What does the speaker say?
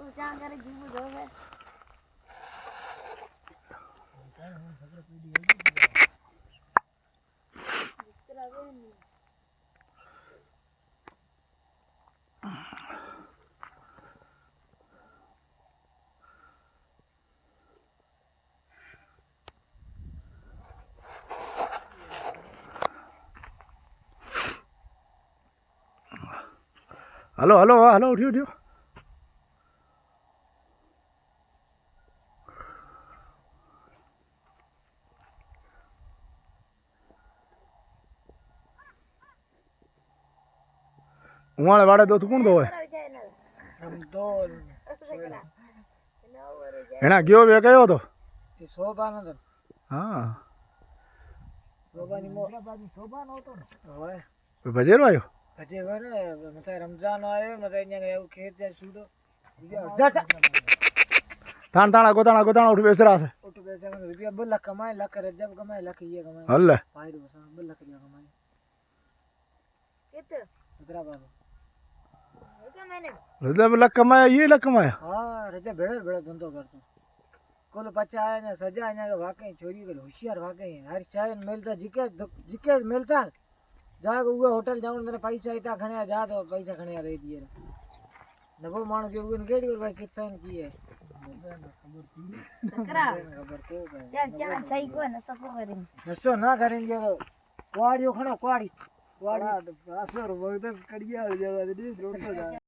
तू क्या करे जीव जो है हेलो हेलो हेलो उठियो उठियो उमाले वाड़े दो कौन दो है हम दो एना गयो वे कयो तो शोभा न हां शोभा ની શોભા નહોતો ને હવે बजेरो आयो અજે વરે મતે રમજાન આયો મતે અહીંયા એવું ખેત જાય છૂડો तान ताना गोताना उठ बेसरा से ઉઠ બેસે મને રૂપિયા 2 લાખ કમાય લાખ રજબ કમાય લાખ ये કમાય हल्ले ભાઈ રોસા 2 લાખ રૂપિયા કમાય कित हैदराबाद होगा मैंने रजब लक कमाया ये लक कमाया हां रजब भेड़े भेड़े धंधो करतो कोल बच्चा आया ने सजा आया के वाकई छोरी के होशियार वाकई हर चाय मिलता जिके मिलता जाग उगे होटल जाऊं तेरे पैसा इता खणया जा तो पैसा खणया दे दिए नबो मानो जो उन गेड़ी और भाई कितना की है सकरा खबर को यार क्या सही को न सको करें नशो ना करेंगे तो क्वाड़ियो खणो क्वाड़ी क्वाड़ी पासर वगदन कड़िया हो जावा दे रोड पे जा